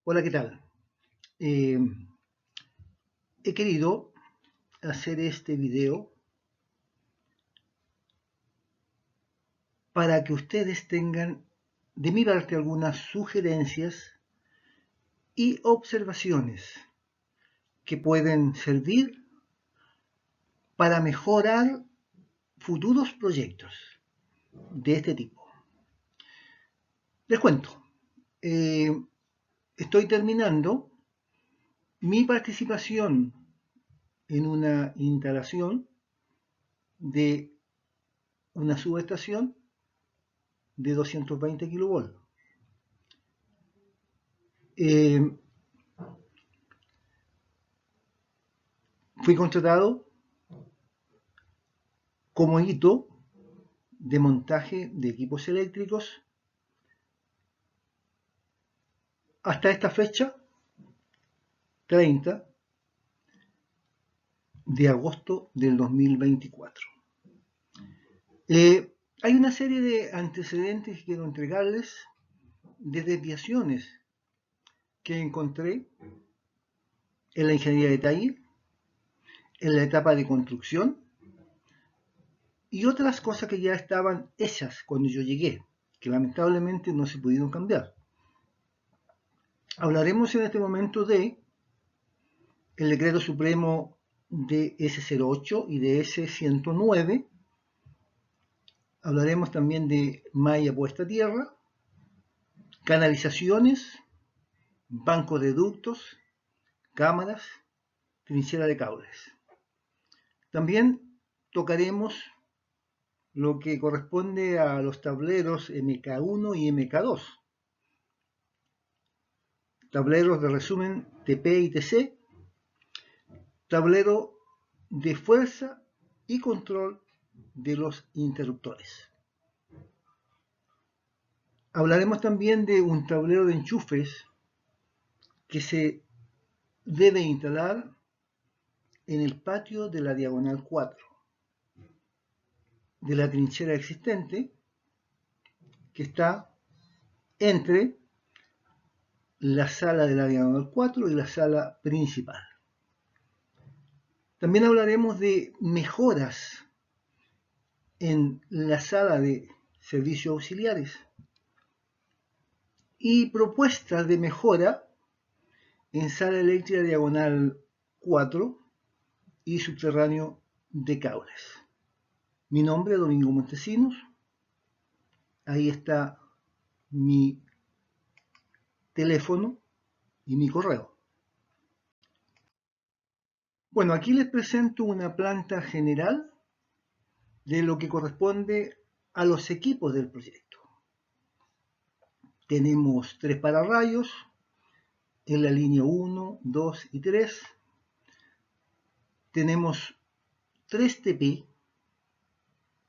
Hola, ¿qué tal? Eh, He querido hacer este video para que ustedes tengan de mi parte algunas sugerencias y observaciones que pueden servir para mejorar futuros proyectos de este tipo. Les cuento, eh, estoy terminando mi participación en una instalación de una subestación de 220 kilovolts. Eh, Fui contratado como hito de montaje de equipos eléctricos hasta esta fecha, 30 de agosto del 2024. Hay una serie de antecedentes que quiero entregarles, de desviaciones que encontré en la ingeniería de detalle, en la etapa de construcción y otras cosas que ya estaban hechas cuando yo llegué, que lamentablemente no se pudieron cambiar. Hablaremos en este momento de el decreto supremo de S08 y de S109. Hablaremos también de malla puesta a tierra, canalizaciones, bancos de ductos, cámaras, trinchera de cables. También tocaremos lo que corresponde a los tableros MK1 y MK2, tableros de resumen TP y TC, tablero de fuerza y control de los interruptores. Hablaremos también de un tablero de enchufes que se debe instalar en el patio de la diagonal 4 de la trinchera existente, que está entre la sala de la diagonal 4 y la sala principal. También hablaremos de mejoras en la sala de servicios auxiliares y propuestas de mejora en sala eléctrica diagonal 4 y subterráneo de cables. Mi nombre es Domingo Montesinos. Ahí está mi teléfono y mi correo. Bueno, aquí les presento una planta general de lo que corresponde a los equipos del proyecto. Tenemos 3 pararrayos en la línea 1, 2 y 3. Tenemos 3 TP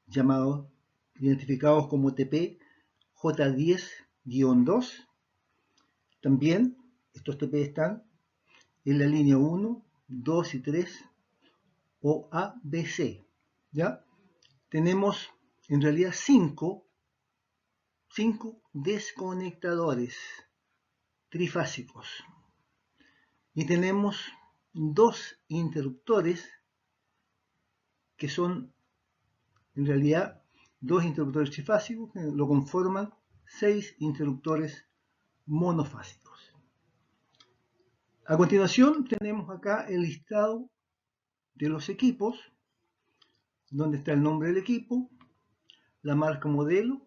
llamados, identificados como TP J10-2. También estos TP están en la línea 1, 2 y 3 o ABC. ¿Ya? Tenemos en realidad 5 desconectadores trifásicos y tenemos 2 interruptores que son en realidad 2 interruptores trifásicos que lo conforman 6 interruptores monofásicos. A continuación tenemos acá el listado de los equipos, donde está el nombre del equipo, la marca modelo,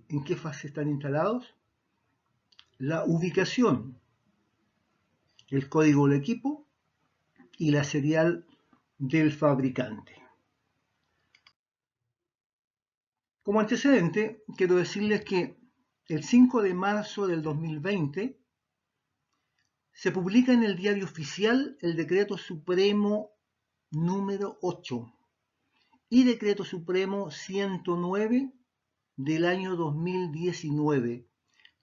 en qué fase están instalados, la ubicación, el código del equipo y la serial del fabricante. Como antecedente, quiero decirles que el 5 de marzo del 2020 se publica en el Diario Oficial el Decreto Supremo número 8 y Decreto Supremo 109 del año 2019,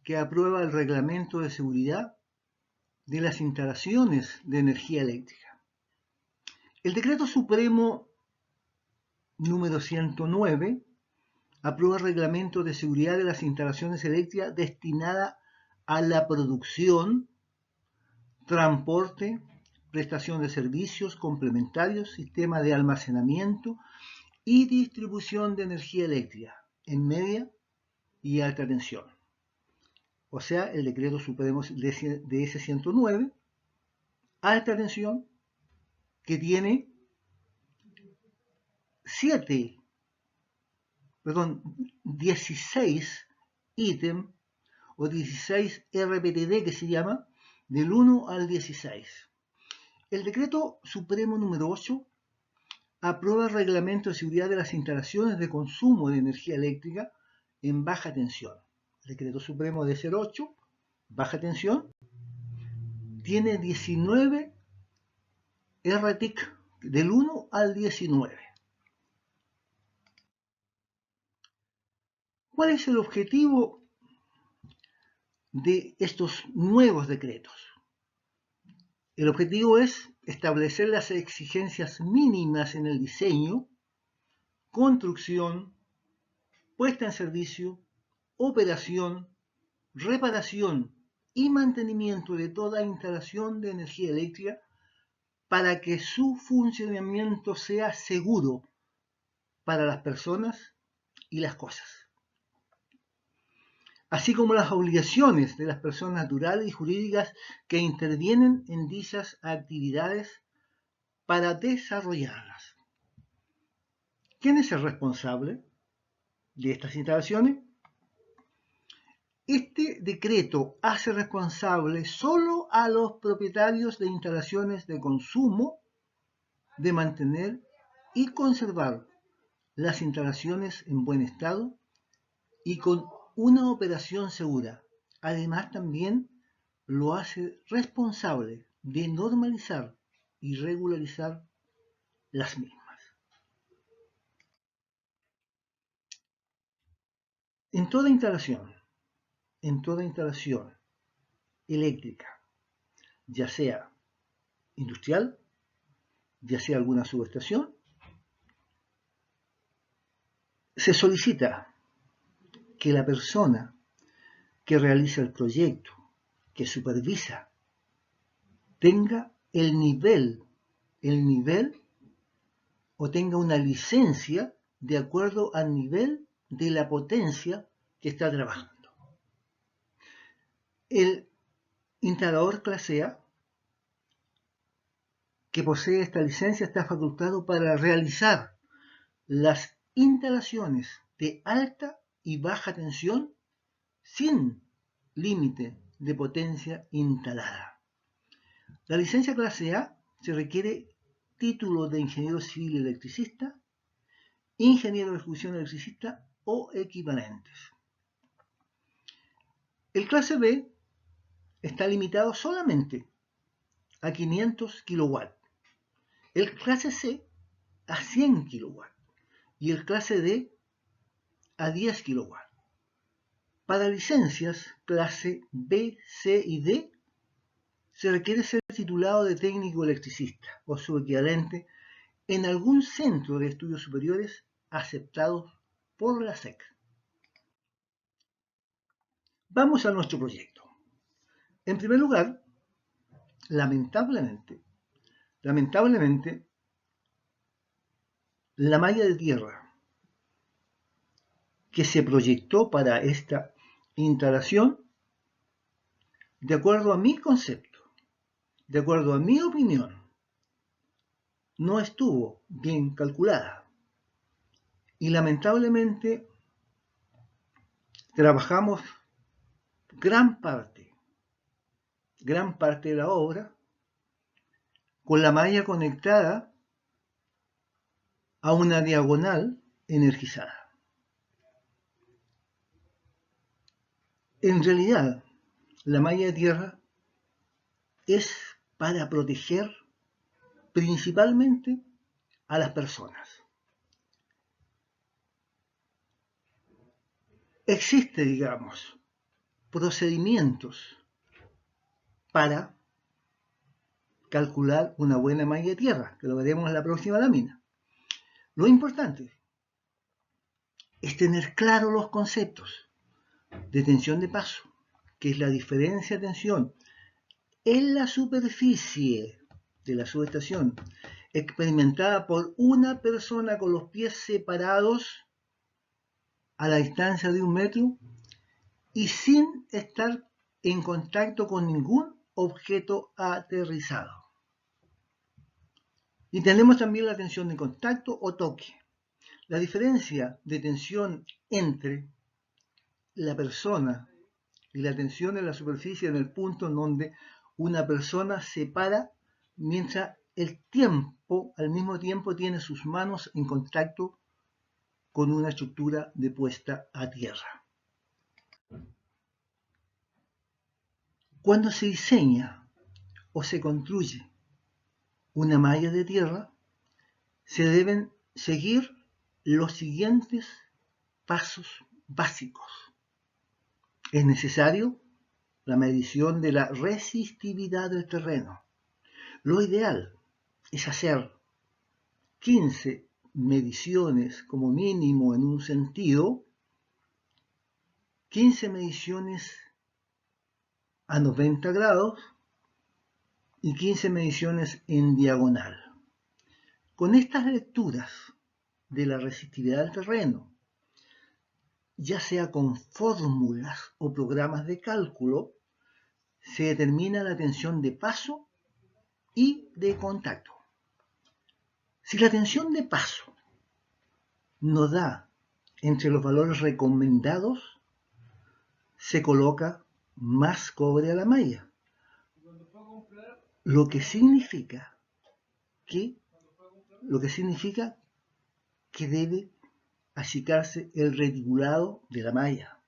que aprueba el Reglamento de Seguridad de las instalaciones de energía eléctrica. El Decreto Supremo número 109 aprueba el Reglamento de Seguridad de las instalaciones eléctricas destinada a la producción, transporte, prestación de servicios complementarios, sistema de almacenamiento y distribución de energía eléctrica en media y alta tensión. O sea, el decreto supremo de S109, alta tensión, que tiene 16 ítems o 16 RPTD que se llama, del 1 al 16. El decreto supremo número 8 aprueba el reglamento de seguridad de las instalaciones de consumo de energía eléctrica en baja tensión. El decreto supremo de 08, baja tensión, tiene 19 RTIC del 1 al 19. ¿Cuál es el objetivo de estos nuevos decretos? El objetivo es establecer las exigencias mínimas en el diseño, construcción, puesta en servicio, operación, reparación y mantenimiento de toda instalación de energía eléctrica para que su funcionamiento sea seguro para las personas y las cosas, así como las obligaciones de las personas naturales y jurídicas que intervienen en dichas actividades para desarrollarlas. ¿Quién es el responsable de estas instalaciones? Este decreto hace responsable solo a los propietarios de instalaciones de consumo de mantener y conservar las instalaciones en buen estado y con una operación segura. Además, también lo hace responsable de normalizar y regularizar las mismas. En toda instalación eléctrica, ya sea industrial, ya sea alguna subestación, se solicita que la persona que realiza el proyecto, que supervisa, tenga el nivel o tenga una licencia de acuerdo al nivel de la potencia que está trabajando. El instalador clase A que posee esta licencia está facultado para realizar las instalaciones de alta y baja tensión sin límite de potencia instalada. La licencia clase A se requiere título de ingeniero civil electricista, ingeniero de ejecución electricista o equivalentes. El clase B está limitado solamente a 500 kW, el clase C a 100 kW y el clase D a 10 kW. Para licencias clase B, C y D se requiere ser titulado de técnico electricista o su equivalente en algún centro de estudios superiores aceptados por la SEC. Vamos a nuestro proyecto. En primer lugar, lamentablemente, la malla de tierra que se proyectó para esta instalación, de acuerdo a mi concepto, de acuerdo a mi opinión, no estuvo bien calculada. Y lamentablemente trabajamos gran parte de la obra con la malla conectada a una diagonal energizada. En realidad, la malla de tierra es para proteger principalmente a las personas. Existe, digamos, procedimientos para calcular una buena malla de tierra, que lo veremos en la próxima lámina. Lo importante es tener claros los conceptos de tensión de paso, que es la diferencia de tensión en la superficie de la subestación, experimentada por una persona con los pies separados a la distancia de 1 metro y sin estar en contacto con ningún objeto aterrizado. Y tenemos también la tensión de contacto o toque. La diferencia de tensión entre la persona y la tensión en la superficie en el punto en donde una persona se para mientras al mismo tiempo tiene sus manos en contacto con una estructura de puesta a tierra. Cuando se diseña o se construye una malla de tierra, se deben seguir los siguientes pasos básicos. Es necesario la medición de la resistividad del terreno. Lo ideal es hacer 15 mediciones como mínimo en un sentido, 15 mediciones a 90 grados y 15 mediciones en diagonal. Con estas lecturas de la resistividad del terreno, ya sea con fórmulas o programas de cálculo, se determina la tensión de paso y de contacto. Si la tensión de paso nos da entre los valores recomendados, se coloca más cobre a la malla, lo que significa que debe achicarse el reticulado de la malla.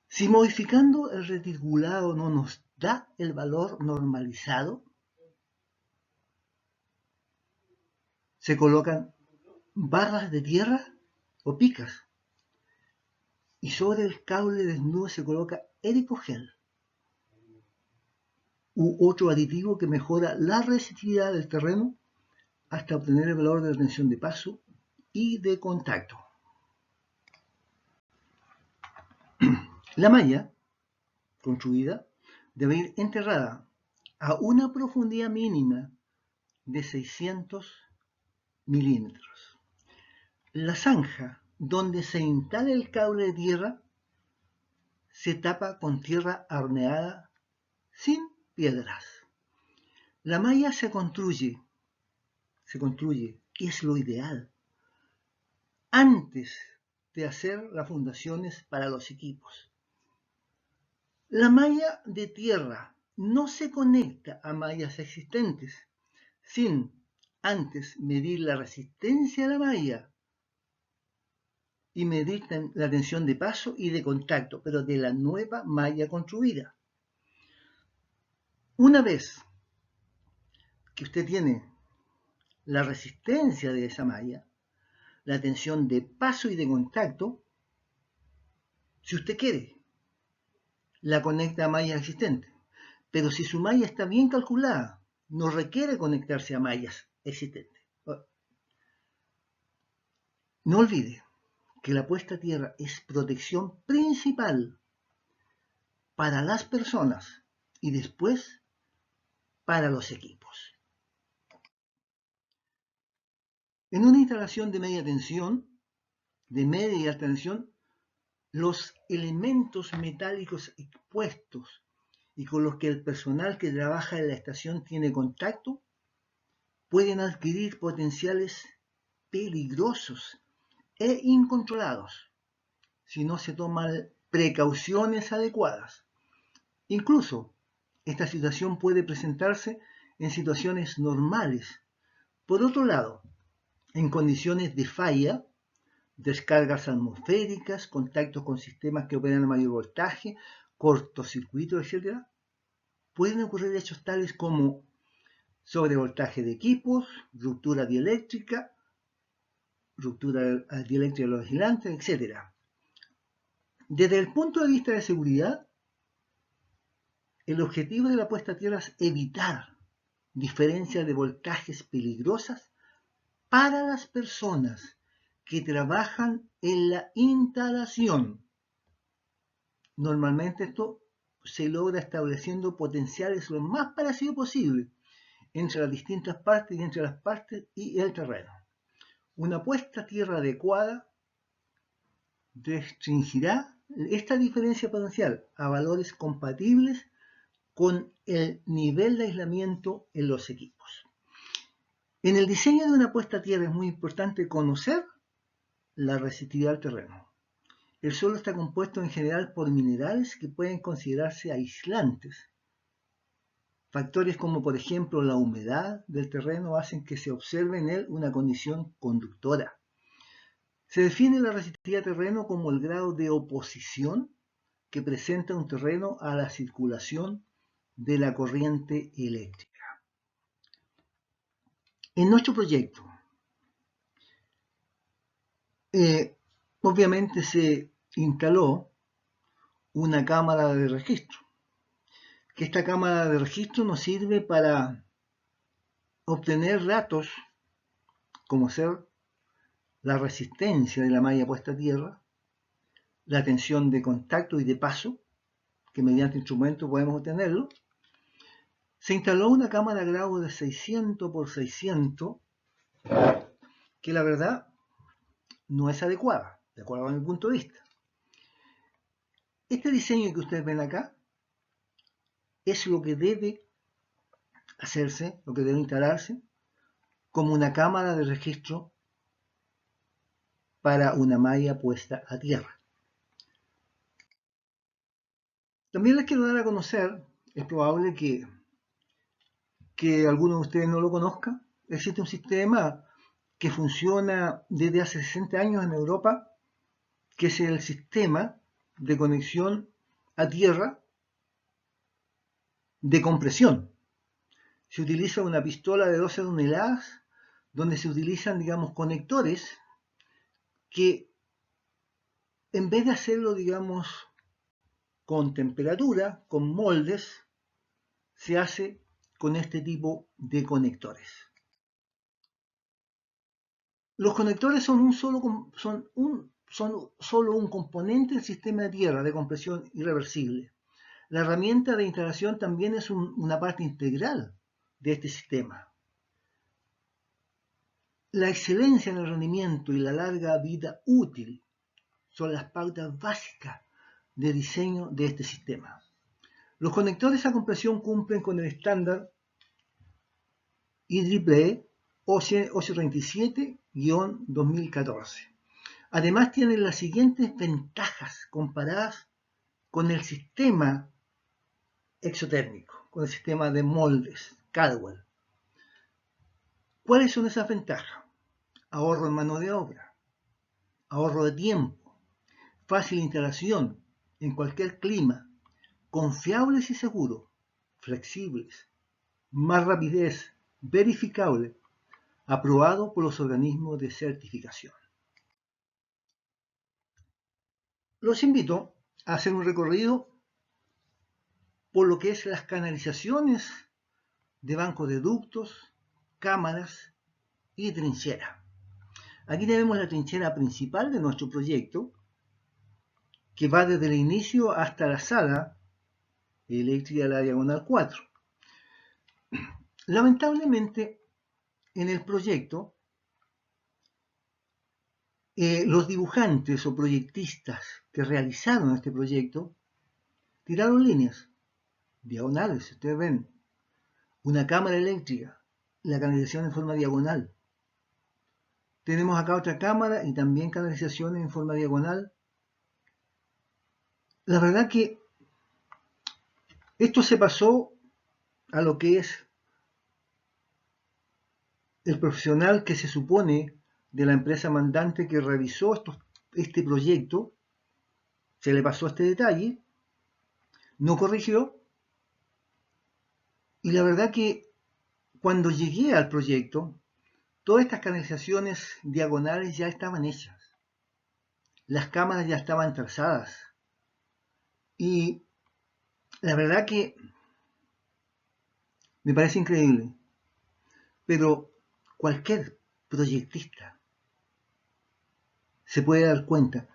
Si modificando el reticulado no nos da el valor normalizado, se colocan barras de tierra o picas y sobre el cable desnudo se coloca ericogel u otro aditivo que mejora la resistividad del terreno hasta obtener el valor de la tensión de paso y de contacto. La malla construida debe ir enterrada a una profundidad mínima de 600 milímetros. La zanja donde se instala el cable de tierra se tapa con tierra horneada sin piedras. La malla se construye, que es lo ideal, antes de hacer las fundaciones para los equipos. La malla de tierra no se conecta a mallas existentes sin antes medir la resistencia a la malla y medir la tensión de paso y de contacto, pero de la nueva malla construida. Una vez que usted tiene la resistencia de esa malla, la tensión de paso y de contacto, si usted quiere, la conecta a mallas existentes. Pero si su malla está bien calculada, no requiere conectarse a mallas existentes. No olvide que la puesta a tierra es protección principal para las personas y después para los equipos. En una instalación de media tensión, de media y alta tensión, los elementos metálicos expuestos y con los que el personal que trabaja en la estación tiene contacto pueden adquirir potenciales peligrosos e incontrolados si no se toman precauciones adecuadas. Incluso, esta situación puede presentarse en situaciones normales. Por otro lado, en condiciones de falla, descargas atmosféricas, contactos con sistemas que operan a mayor voltaje, cortocircuitos, etc., pueden ocurrir hechos tales como sobrevoltaje de equipos, ruptura dieléctrica de los aislantes, etc. Desde el punto de vista de seguridad, el objetivo de la puesta a tierra es evitar diferencias de voltajes peligrosas para las personas que trabajan en la instalación. Normalmente esto se logra estableciendo potenciales lo más parecido posible entre las distintas partes y entre las partes y el terreno. Una puesta a tierra adecuada restringirá esta diferencia potencial a valores compatibles con el nivel de aislamiento en los equipos. En el diseño de una puesta a tierra es muy importante conocer la resistividad al terreno. El suelo está compuesto en general por minerales que pueden considerarse aislantes. Factores como por ejemplo la humedad del terreno hacen que se observe en él una condición conductora. Se define la resistividad al terreno como el grado de oposición que presenta un terreno a la circulación de la corriente eléctrica. En nuestro proyecto, obviamente se instaló una cámara de registro, que esta cámara de registro nos sirve para obtener datos como ser la resistencia de la malla puesta a tierra, la tensión de contacto y de paso, que mediante instrumentos podemos obtenerlo. Se instaló una cámara a grado de 600 por 600, que la verdad no es adecuada, de acuerdo a mi punto de vista. Este diseño que ustedes ven acá es lo que debe hacerse, lo que debe instalarse como una cámara de registro para una malla puesta a tierra. También les quiero dar a conocer, es probable que alguno de ustedes no lo conozca, existe un sistema que funciona desde hace 60 años en Europa, que es el sistema de conexión a tierra de compresión. Se utiliza una pistola de 12 toneladas donde se utilizan, digamos, conectores que en vez de hacerlo, digamos, con temperatura, con moldes, se hace con este tipo de conectores. Los conectores son solo un componente del sistema de tierra de compresión irreversible. La herramienta de instalación también es una parte integral de este sistema. La excelencia en el rendimiento y la larga vida útil son las pautas básicas de diseño de este sistema. Los conectores a compresión cumplen con el estándar IEEE 837-2014. Además tienen las siguientes ventajas comparadas con el sistema exotérmico, con el sistema de moldes, Caldwell. ¿Cuáles son esas ventajas? Ahorro en mano de obra, ahorro de tiempo, fácil instalación en cualquier clima, confiables y seguros, flexibles, más rapidez, verificable, aprobado por los organismos de certificación. Los invito a hacer un recorrido por lo que es las canalizaciones de bancos de ductos, cámaras y trinchera. Aquí tenemos la trinchera principal de nuestro proyecto, que va desde el inicio hasta la sala eléctrica de la diagonal 4. Lamentablemente, en el proyecto, los dibujantes o proyectistas que realizaron este proyecto tiraron líneas diagonales. Ustedes ven una cámara eléctrica, la canalización en forma diagonal. Tenemos acá otra cámara y también canalización en forma diagonal. La verdad que esto se pasó a lo que es el profesional que se supone de la empresa mandante que revisó este proyecto, se le pasó este detalle, no corrigió, y la verdad que cuando llegué al proyecto, todas estas canalizaciones diagonales ya estaban hechas, las cámaras ya estaban trazadas, y la verdad que me parece increíble, pero cualquier proyectista se puede dar cuenta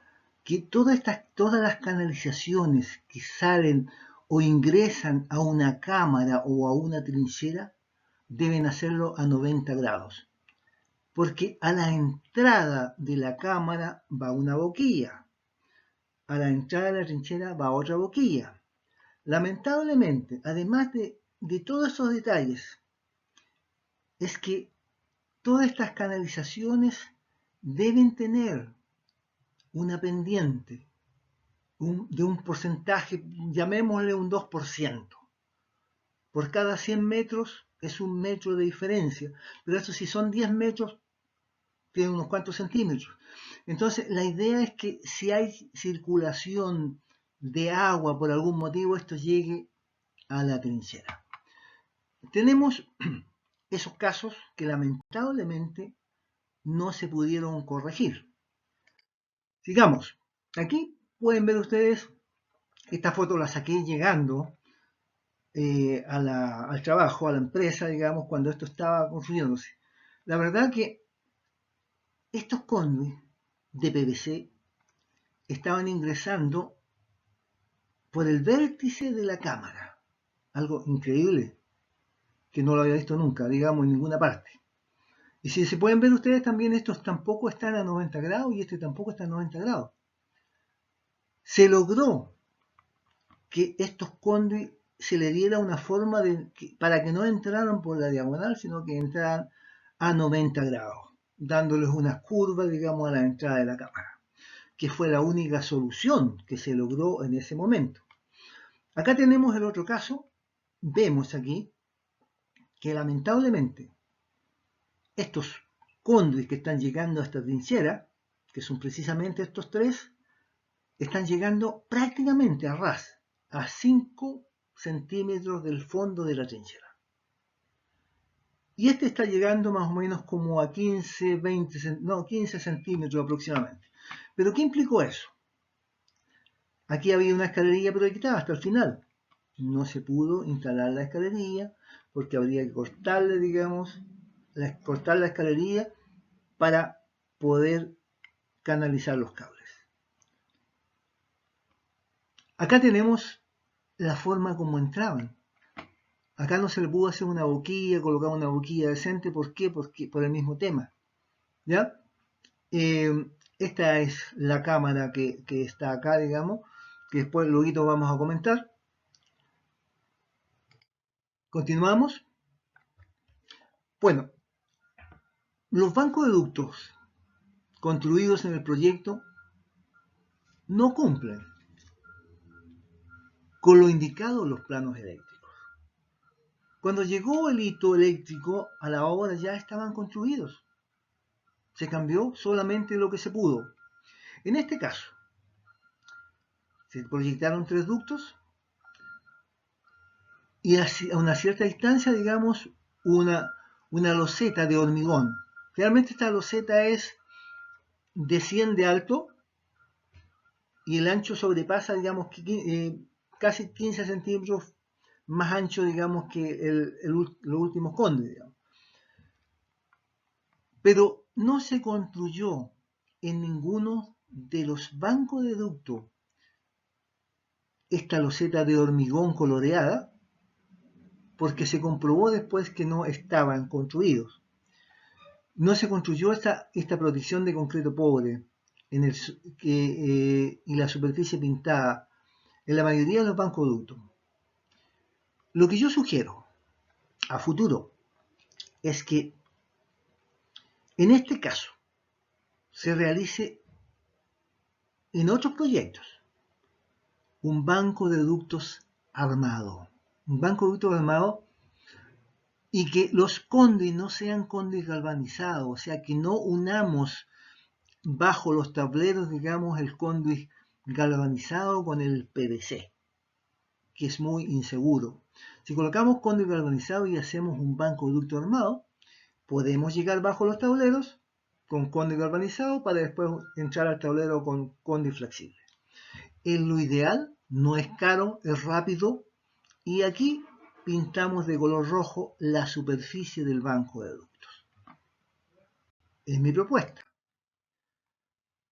que todas las canalizaciones que salen o ingresan a una cámara o a una trinchera, deben hacerlo a 90 grados, porque a la entrada de la cámara va una boquilla, a la entrada de la trinchera va otra boquilla. Lamentablemente, además de todos esos detalles, es que todas estas canalizaciones deben tener una pendiente de un porcentaje, llamémosle un 2%. Por cada 100 metros es 1 metro de diferencia, pero eso si son 10 metros, tiene unos cuantos centímetros. Entonces, la idea es que si hay circulación de agua por algún motivo, esto llegue a la trinchera. Tenemos esos casos que lamentablemente no se pudieron corregir. Sigamos. Aquí pueden ver ustedes, esta foto la saqué llegando al trabajo, a la empresa, digamos, cuando esto estaba construyéndose. La verdad que estos conduits de PVC estaban ingresando por el vértice de la cámara. Algo increíble, que no lo había visto nunca, digamos, en ninguna parte. Y si se pueden ver ustedes también, estos tampoco están a 90 grados y este tampoco está a 90 grados. Se logró que estos conduits se le diera una forma para que no entraran por la diagonal, sino que entraran a 90 grados, dándoles unas curvas, digamos, a la entrada de la cámara, que fue la única solución que se logró en ese momento. Acá tenemos el otro caso. Vemos aquí que lamentablemente estos conduits que están llegando a esta trinchera, que son precisamente estos tres, están llegando prácticamente a ras, a 5 centímetros del fondo de la trinchera. Y este está llegando más o menos como a 15, 15 centímetros aproximadamente. ¿Pero qué implicó eso? Aquí había una escalerilla proyectada hasta el final. No se pudo instalar la escalerilla porque habría que cortarle, digamos, cortar la escalerilla para poder canalizar los cables. Acá tenemos la forma como entraban. Acá no se le pudo hacer una boquilla, colocar una boquilla decente. ¿Por qué? Porque por el mismo tema. ¿Ya? Esta es la cámara que está acá, digamos, que después luego vamos a comentar. Continuamos. Bueno, los bancos de ductos construidos en el proyecto no cumplen con lo indicado en los planos eléctricos. Cuando llegó el hito eléctrico, a la obra ya estaban construidos. Se cambió solamente lo que se pudo. En este caso, se proyectaron 3 ductos y a una cierta distancia, digamos, una loseta de hormigón. Realmente esta loseta es de 100 de alto y el ancho sobrepasa, digamos, casi 15 centímetros más ancho, digamos, que los últimos condes, digamos. Pero no se construyó en ninguno de los bancos de ducto esta loseta de hormigón coloreada, porque se comprobó después que no estaban construidos. No se construyó esta protección de concreto pobre y la superficie pintada en la mayoría de los bancos de ducto. Lo que yo sugiero a futuro es que en este caso se realice en otros proyectos un banco de ductos armado. Un banco de ductos armado y que los conduits no sean conduits galvanizados, o sea, que no unamos bajo los tableros, digamos, el conduit galvanizado con el PVC, que es muy inseguro. Si colocamos conduit galvanizado y hacemos un banco de ducto armado, podemos llegar bajo los tableros con conduit galvanizado para después entrar al tablero con conduit flexible. En lo ideal, no es caro, es rápido, y aquí pintamos de color rojo la superficie del banco de ductos. Es mi propuesta.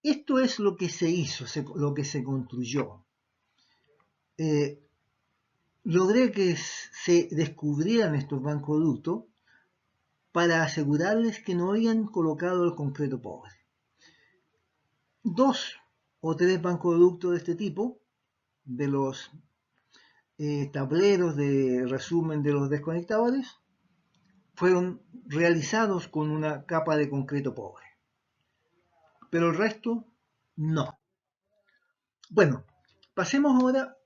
Esto es lo que se hizo, lo que se construyó. logré que se descubrieran estos bancoductos para asegurarles que no habían colocado el concreto pobre. 2 o 3 bancoductos de este tipo, de los tableros de resumen de los desconectadores, fueron realizados con una capa de concreto pobre, pero el resto no. Bueno, pasemos ahora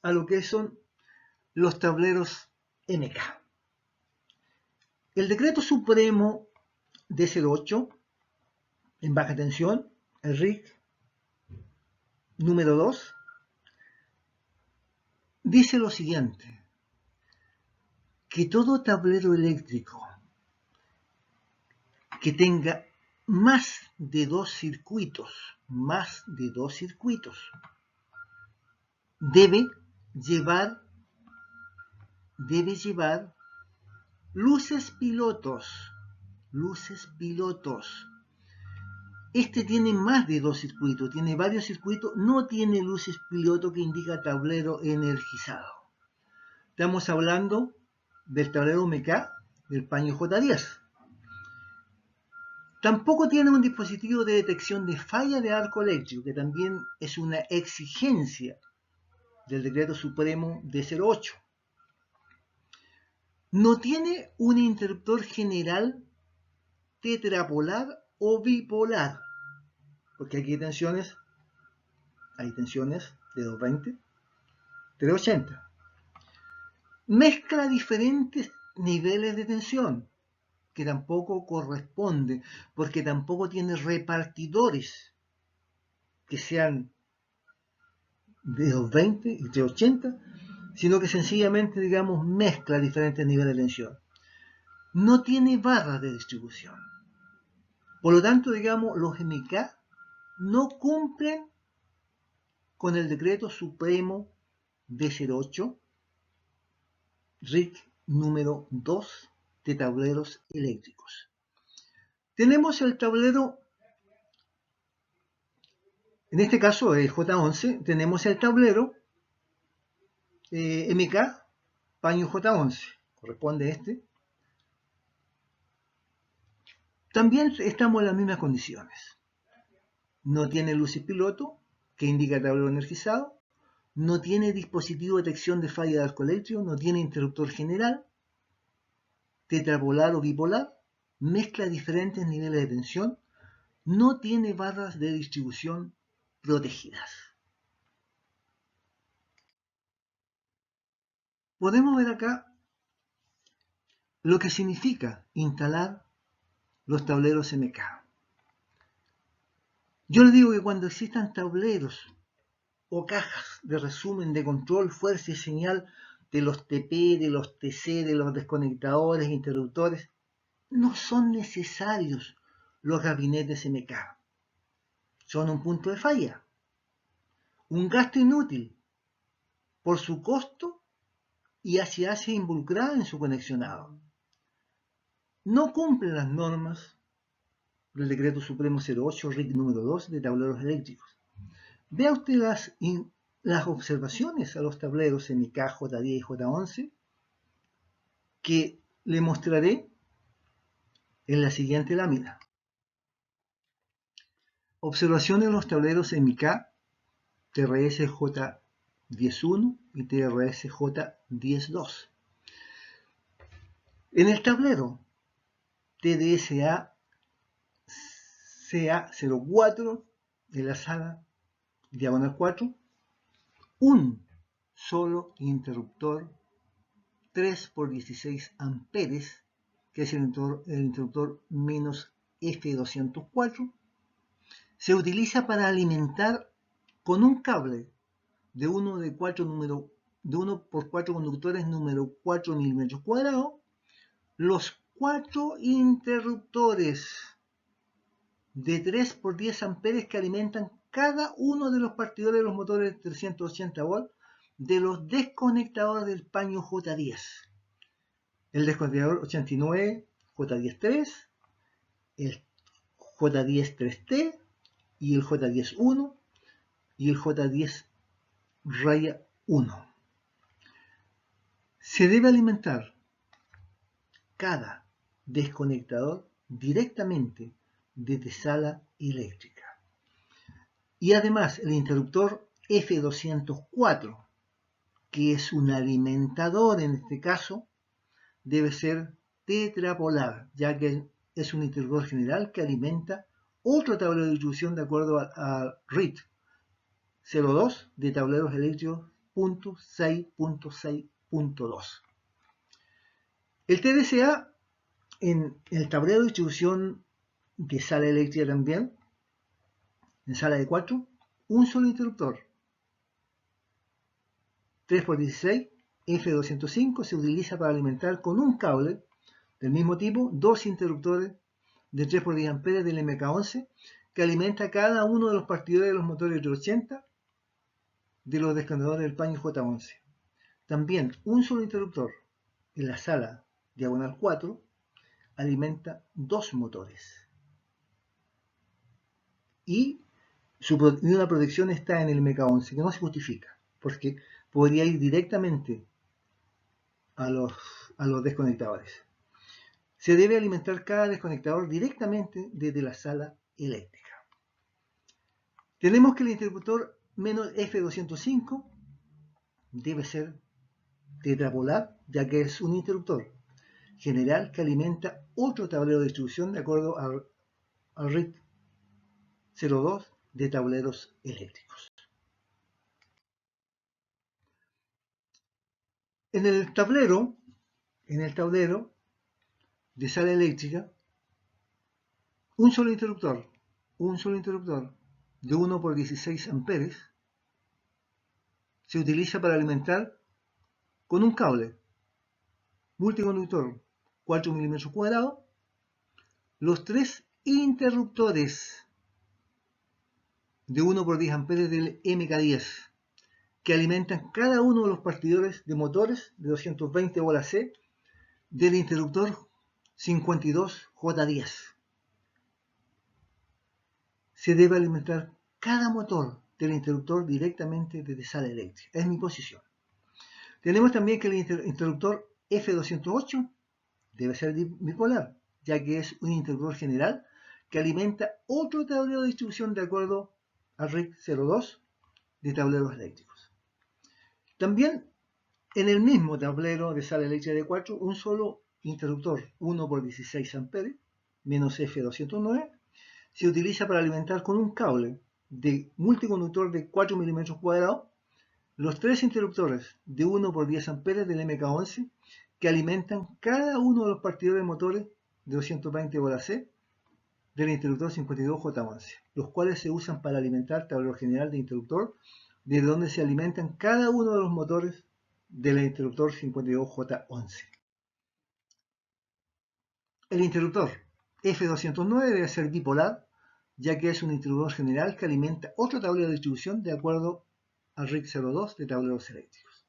a lo que son los tableros MK. El decreto supremo de 08 en baja tensión, el RIC número 2, dice lo siguiente: que todo tablero eléctrico que tenga más de dos circuitos, debe llevar luces pilotos. Este tiene más de dos circuitos, tiene varios circuitos, no tiene luces piloto que indica tablero energizado. Estamos hablando del tablero MK del paño J10. Tampoco tiene un dispositivo de detección de falla de arco eléctrico, que también es una exigencia del decreto supremo de 08. No tiene un interruptor general tetrapolar o bipolar, porque aquí hay tensiones de 220, 380. Mezcla diferentes niveles de tensión, que tampoco corresponde, porque tampoco tiene repartidores que sean de 220 y 380, sino que sencillamente, digamos, mezcla diferentes niveles de tensión. No tiene barras de distribución. Por lo tanto, digamos, los MK no cumplen con el decreto supremo de 08, RIC número 2 de tableros eléctricos. Tenemos el tablero, en este caso el J11, tenemos el tablero MK paño J11, corresponde a este. También estamos en las mismas condiciones. No tiene luces piloto, que indica tablero energizado. No tiene dispositivo de detección de falla de arco eléctrico. No tiene interruptor general, tetrapolar o bipolar. Mezcla diferentes niveles de tensión. No tiene barras de distribución protegidas. Podemos ver acá lo que significa instalar los tableros MK. Yo les digo que cuando existan tableros o cajas de resumen de control, fuerza y señal de los TP, de los TC, de los desconectadores, interruptores, no son necesarios los gabinetes MK. Son un punto de falla, un gasto inútil por su costo y hacia Asia involucrada en su conexionado. No cumplen las normas del Decreto Supremo 08, RIC número 2 de tableros eléctricos. Vea usted las observaciones a los tableros MK, J10 y J11 que le mostraré en la siguiente lámina. Observaciones en los tableros MK, TRS J10.1 y TRS J10.2. En el tablero TDSA CA04 de la sala diagonal 4, un solo interruptor 3 por 16 amperes, que es el interruptor menos F204, se utiliza para alimentar con un cable de 1 por 4 conductores número 4 milímetros cuadrados los 4 interruptores de 3 por 10 amperes que alimentan cada uno de los partidores de los motores de 380 volt de los desconectadores del paño J10. El desconectador 89, J10.3, el J10.3T y el J10.1 y el J10 raya 1. Se debe alimentar cada desconectador directamente desde sala eléctrica. Y además el interruptor F204, que es un alimentador en este caso, debe ser tetrapolar, ya que es un interruptor general que alimenta otro tablero de distribución de acuerdo a RIT 02 de tableros eléctricos .6.6.2. El TDCA en el tablero de distribución de sala eléctrica también, en sala de 4, un solo interruptor 3x16 F205 se utiliza para alimentar con un cable del mismo tipo dos interruptores de 3x10 A del MK11 que alimenta cada uno de los partidores de los motores de 80 de los desconectadores del paño J11. También un solo interruptor en la sala diagonal 4 alimenta dos motores. Y una protección está en el MK11 que no se justifica, porque podría ir directamente a los desconectadores. Se debe alimentar cada desconectador directamente desde la sala eléctrica. Tenemos que el interruptor F205 debe ser tetrapolar, ya que es un interruptor general que alimenta otro tablero de distribución de acuerdo al RIT 02 de tableros eléctricos. En el tablero de sala eléctrica, un solo interruptor de 1x16 amperes se utiliza para alimentar con un cable multiconductor 4 milímetros cuadrados los tres interruptores de 1x10 amperes del MK10 que alimentan cada uno de los partidores de motores de 220 bolas C del interruptor 52J10. Se debe alimentar cada motor del interruptor directamente desde sala eléctrica. Es mi posición. Tenemos también que el interruptor F208 debe ser bipolar, ya que es un interruptor general que alimenta otro tablero de distribución de acuerdo al RIC 02 de tableros eléctricos. También en el mismo tablero de sala eléctrica de 4, un solo interruptor 1x16 amperes, menos F209, se utiliza para alimentar con un cable de multiconductor de 4 milímetros cuadrados los tres interruptores de 1x10 amperes del MK11 que alimentan cada uno de los partidores de motores de 220 bolas C del interruptor 52J11, los cuales se usan para alimentar tablero general de interruptor, desde donde se alimentan cada uno de los motores del interruptor 52J11. El interruptor F209 debe ser bipolar, ya que es un interruptor general que alimenta otro tablero de distribución de acuerdo al RIC 02 de tableros eléctricos.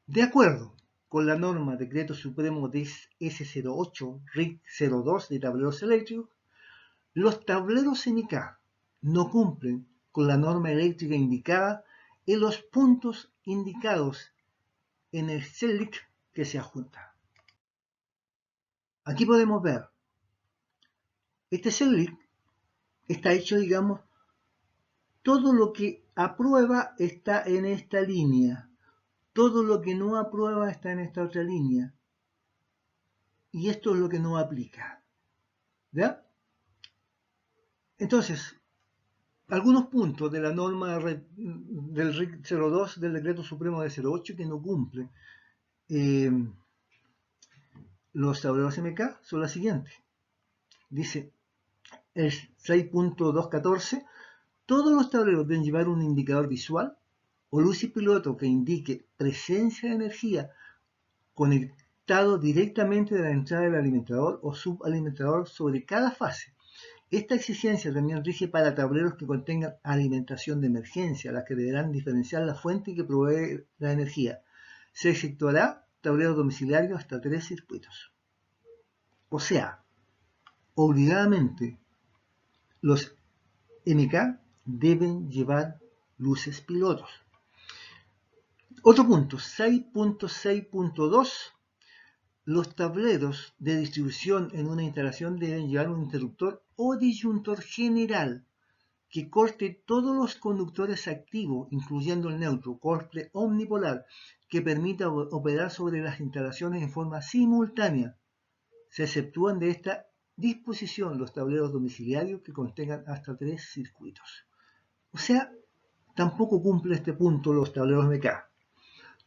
De acuerdo con la norma Decreto Supremo DS08 RIC 02 de tableros eléctricos, los tableros MK no cumplen con la norma eléctrica indicada en los puntos indicados en el CELIC que se adjunta. Aquí podemos ver, este CELIC está hecho, digamos, todo lo que aprueba está en esta línea, todo lo que no aprueba está en esta otra línea, y esto es lo que no aplica. ¿Ya? Entonces, algunos puntos de la norma del RIC 02 del Decreto Supremo de 08 que no cumplen los tableros MK son las siguientes. Dice el 6.214, todos los tableros deben llevar un indicador visual o luz y piloto que indique presencia de energía conectado directamente de la entrada del alimentador o subalimentador sobre cada fase. Esta exigencia también rige para tableros que contengan alimentación de emergencia, las que deberán diferenciar la fuente que provee la energía. Se efectuará tableros domiciliarios hasta 3 circuitos. O sea, obligadamente los MK deben llevar luces pilotos. Otro punto, 6.6.2. Los tableros de distribución en una instalación deben llevar un interruptor o disyuntor general que corte todos los conductores activos, incluyendo el neutro, corte omnipolar, que permita operar sobre las instalaciones en forma simultánea. Se exceptúan de esta disposición los tableros domiciliarios que contengan hasta 3 circuitos. O sea, tampoco cumple este punto los tableros MK.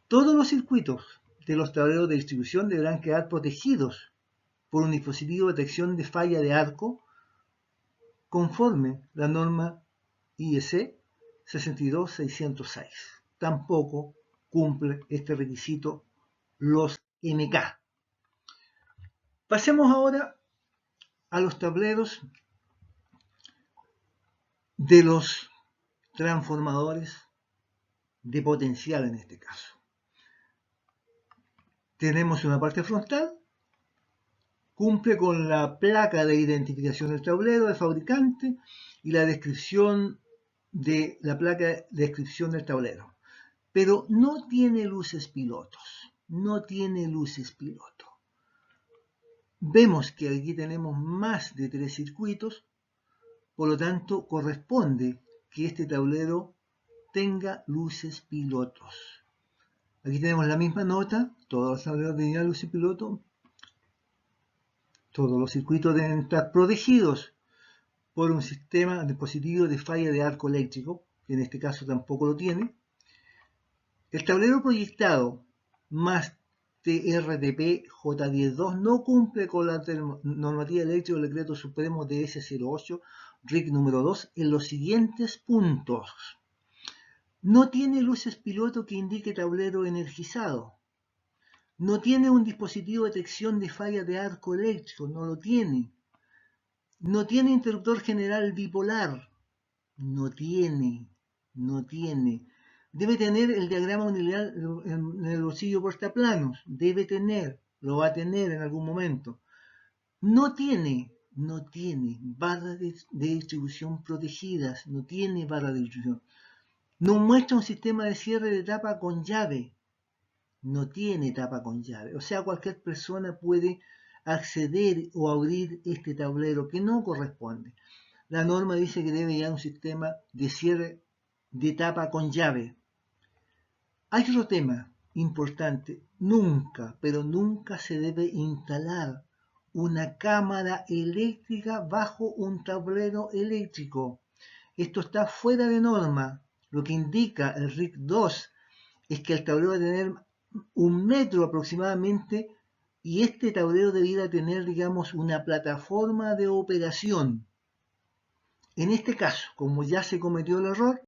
Todos los circuitos de los tableros de distribución deberán quedar protegidos por un dispositivo de detección de falla de arco conforme la norma IEC 62606. Tampoco cumple este requisito los MK. Pasemos ahora a los tableros de los transformadores de potencial en este caso. Tenemos una parte frontal, cumple con la placa de identificación del tablero del fabricante y la descripción de la placa de descripción del tablero, pero no tiene luces pilotos, no tiene luces piloto. Vemos que aquí tenemos más de 3 circuitos, por lo tanto corresponde que este tablero tenga luces pilotos. Aquí tenemos la misma nota, todos los tableros tenían luces piloto, todos los circuitos deben estar protegidos por un sistema dispositivo de falla de arco eléctrico, que en este caso tampoco lo tiene. El tablero proyectado más TRTP J102 no cumple con la normativa eléctrica del decreto supremo de S08 RIC número 2 en los siguientes puntos. No tiene luces piloto que indique tablero energizado. No tiene un dispositivo de detección de falla de arco eléctrico, no lo tiene. No tiene interruptor general bipolar, no tiene. Debe tener el diagrama unilineal en el bolsillo portaplanos, debe tener, lo va a tener en algún momento. No tiene barras de distribución protegidas, no tiene barras de distribución. No muestra un sistema de cierre de tapa con llave, no tiene tapa con llave. O sea, cualquier persona puede acceder o abrir este tablero que no corresponde. La norma dice que debe llevar un sistema de cierre de tapa con llave. Hay otro tema importante. Nunca, pero nunca se debe instalar una cámara eléctrica bajo un tablero eléctrico. Esto está fuera de norma. Lo que indica el RIC 2 es que el tablero debe tener 1 metro aproximadamente y este tablero debiera tener, digamos, una plataforma de operación. En este caso, como ya se cometió el error,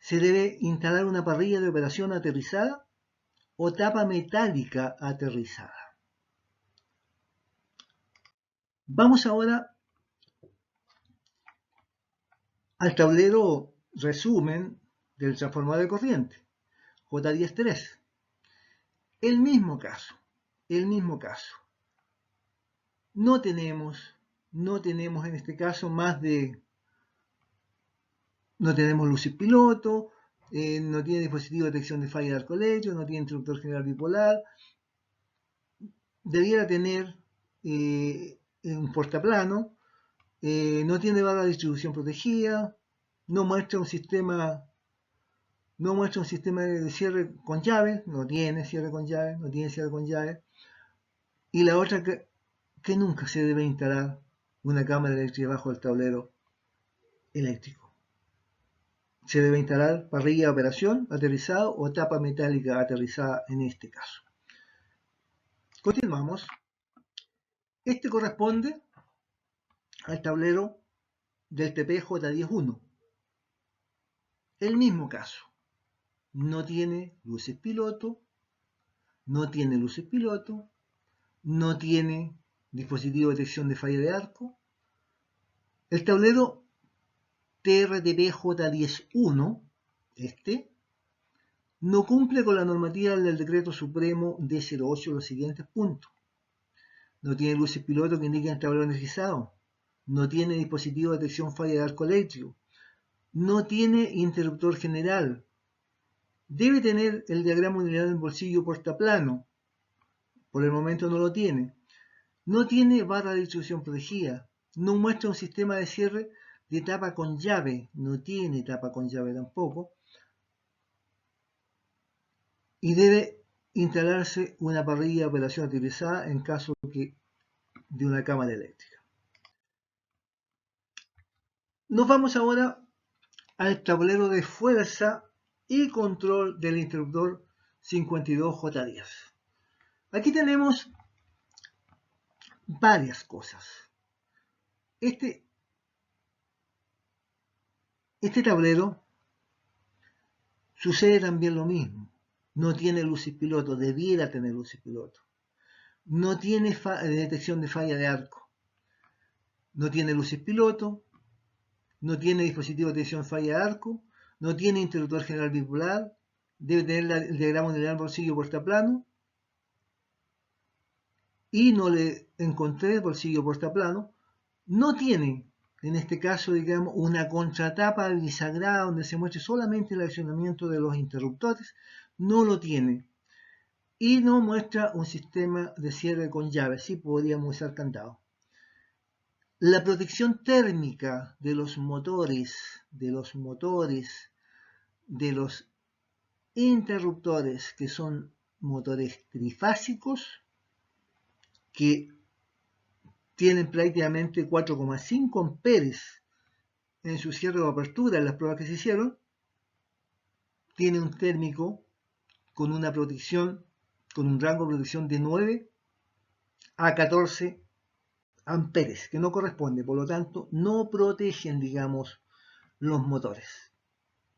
se debe instalar una parrilla de operación aterrizada o tapa metálica aterrizada. Vamos ahora al tablero resumen del transformador de corriente, J10.3. El mismo caso. No tenemos en este caso no tenemos luces piloto, no tiene dispositivo de detección de falla de arco eléctrico, no tiene interruptor general bipolar. Debiera tener un portaplano, no tiene barra de distribución protegida, no muestra un sistema de cierre con llave, no tiene cierre con llave. Y la otra que nunca se debe instalar una cámara eléctrica bajo el tablero eléctrico. Se debe instalar parrilla de operación aterrizada o tapa metálica aterrizada en este caso. Continuamos. Este corresponde al tablero del TP-J10.1. El mismo caso. No tiene luces piloto, no tiene dispositivo de detección de falla de arco. El tablero TRTP-J10.1, no cumple con la normativa del decreto supremo D08 en los siguientes puntos. No tiene luces piloto que indiquen el tablero energizado. No tiene dispositivo de detección falla de arco eléctrico. No tiene interruptor general. Debe tener el diagrama unilineal en el bolsillo portaplano. Por el momento no lo tiene. No tiene barra de distribución protegida. No muestra un sistema de cierre de tapa con llave. No tiene tapa con llave tampoco. Y debe instalarse una parrilla de operación utilizada en caso de una cámara eléctrica. Nos vamos ahora al tablero de fuerza y control del interruptor 52J10. Aquí tenemos varias cosas. Este tablero sucede también lo mismo. No tiene luces piloto, debiera tener luces piloto. No tiene detección de falla de arco. No tiene luces piloto. No tiene dispositivo de detección de falla de arco. No tiene interruptor general bipolar. Debe tener el diagrama unilineal bolsillo portaplano. Y no le encontré el bolsillo portaplano. No tiene, en este caso, digamos, una contratapa bisagrada donde se muestre solamente el accionamiento de los interruptores. No lo tiene. Y no muestra un sistema de cierre con llave. Sí podríamos usar candado. La protección térmica de los motores, de los interruptores, que son motores trifásicos, que tienen prácticamente 4,5 amperes en su cierre o apertura en las pruebas que se hicieron, tiene un térmico con una protección, con un rango de protección de 9 a 14 amperes, que no corresponde, por lo tanto, no protegen, digamos, los motores.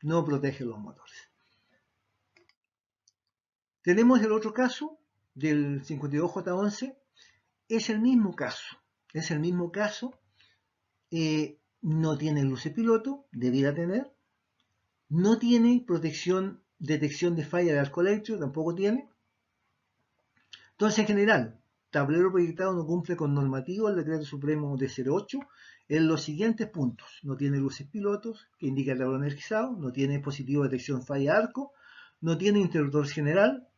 No protegen los motores. Tenemos el otro caso del 52J11, es el mismo caso, no tiene luces piloto, debiera tener, no tiene detección de falla de arco eléctrico, tampoco tiene. Entonces, en general, tablero proyectado no cumple con normativo el decreto supremo de 08 en los siguientes puntos. No tiene luces pilotos, que indica el tablero energizado, no tiene dispositivo de detección falla arco, no tiene interruptor general,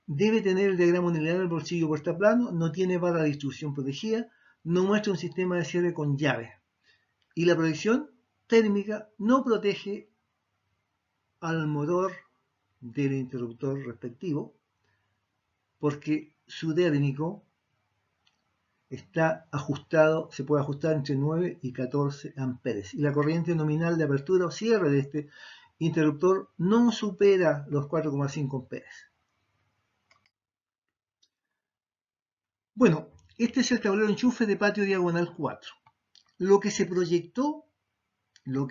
debe tener el diagrama unilineal del bolsillo portaplano, no tiene barra de distribución protegida, no muestra un sistema de cierre con llave. Y la protección térmica no protege al motor del interruptor respectivo, porque su térmico está ajustado, se puede ajustar entre 9 y 14 amperes. Y la corriente nominal de apertura o cierre de este interruptor no supera los 4,5 amperes. Bueno, este es el tablero de enchufe de patio diagonal 4. Lo que se proyectó no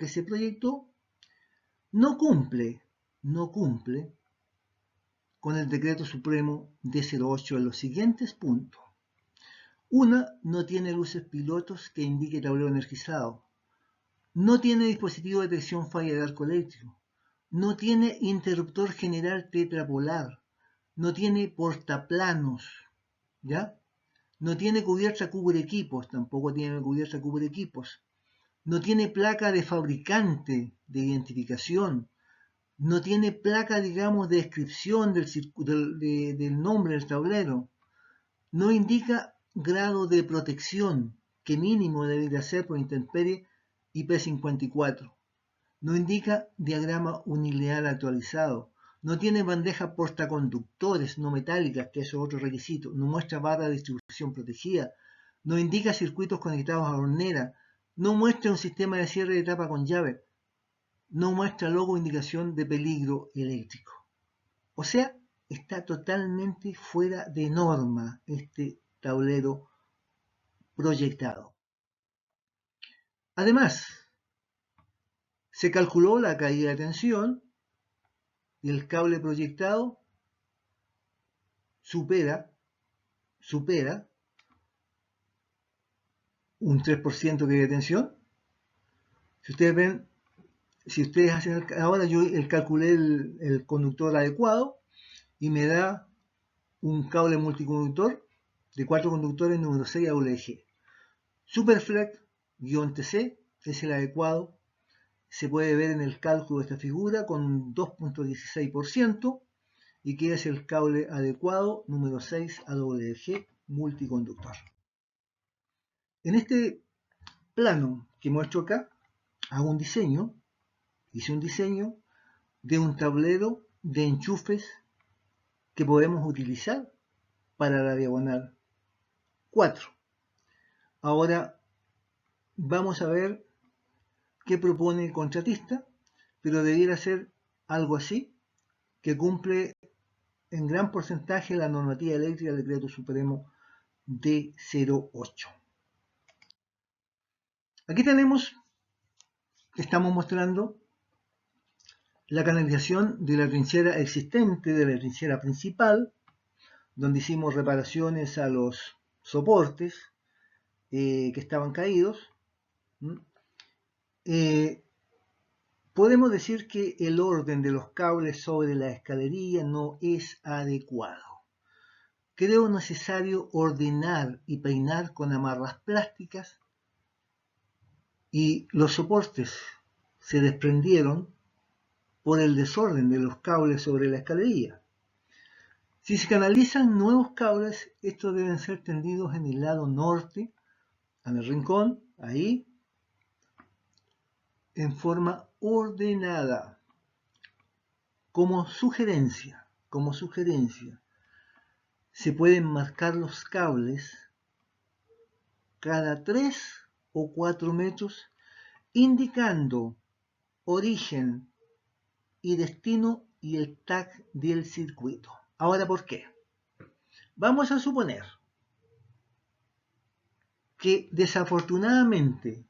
cumple con el decreto supremo de 08 en los siguientes puntos. Una, no tiene luces pilotos que indique tablero energizado. No tiene dispositivo de detección falla de arco eléctrico. No tiene interruptor general tetrapolar. No tiene portaplanos. ¿Ya? No tiene cubierta cubre equipos. Tampoco tiene cubierta cubre equipos. No tiene placa de fabricante de identificación. No tiene placa, digamos, de descripción del nombre del tablero. No indica grado de protección, que mínimo debería ser por intemperie IP54. No indica diagrama unilineal actualizado. No tiene bandeja portaconductores no metálicas, que eso es otro requisito. No muestra barra de distribución protegida. No indica circuitos conectados a hornera. No muestra un sistema de cierre de tapa con llave. No muestra logo o indicación de peligro eléctrico. O sea, está totalmente fuera de norma este tablero proyectado. Además, se calculó la caída de tensión y el cable proyectado supera un 3% de tensión. Si ustedes ven, si ustedes hacen ahora, yo calculé el conductor adecuado y me da un cable multiconductor de 4 conductores número 6 AWG. Superflex-TC es el adecuado. se puede ver en el cálculo de esta figura con un 2.16% y que es el cable adecuado número 6 AWG multiconductor. En este plano que muestro acá, hago un diseño, hice un diseño de un tablero de enchufes que podemos utilizar para la diagonal 4. Ahora vamos a ver qué propone el contratista, pero debiera ser algo así, que cumple en gran porcentaje la normativa eléctrica del Decreto Supremo D08. Aquí estamos mostrando la canalización de la trinchera existente, de la trinchera principal, donde hicimos reparaciones a los soportes que estaban caídos. Podemos decir que el orden de los cables sobre la escalería no es adecuado. Creo necesario ordenar y peinar con amarras plásticas y los soportes se desprendieron por el desorden de los cables sobre la escalería. Si se canalizan nuevos cables, estos deben ser tendidos en el lado norte, en el rincón, ahí, en forma ordenada. Como sugerencia, se pueden marcar los cables cada 3 o 4 metros, indicando origen y destino y el tag del circuito. Ahora, ¿por qué? Vamos a suponer que desafortunadamente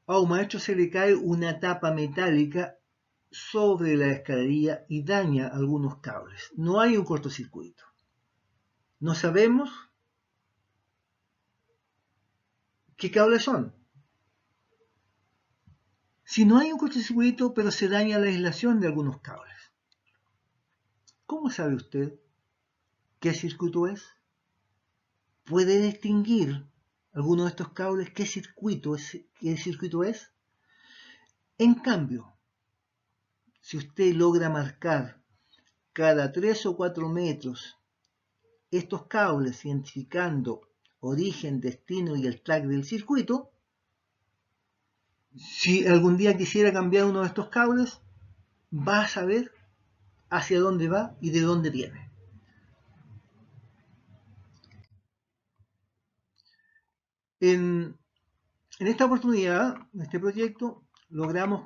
a un maestro se le cae una tapa metálica sobre la escalería y daña algunos cables. No hay un cortocircuito. No sabemos qué cables son. Si no hay un cortocircuito, pero se daña la aislación de algunos cables, ¿cómo sabe usted qué circuito es? ¿Puede distinguir alguno de estos cables qué circuito es? En cambio, si usted logra marcar cada 3 o 4 metros estos cables identificando origen, destino y el tag del circuito, si algún día quisiera cambiar uno de estos cables, va a saber hacia dónde va y de dónde viene. En esta oportunidad, en este proyecto, logramos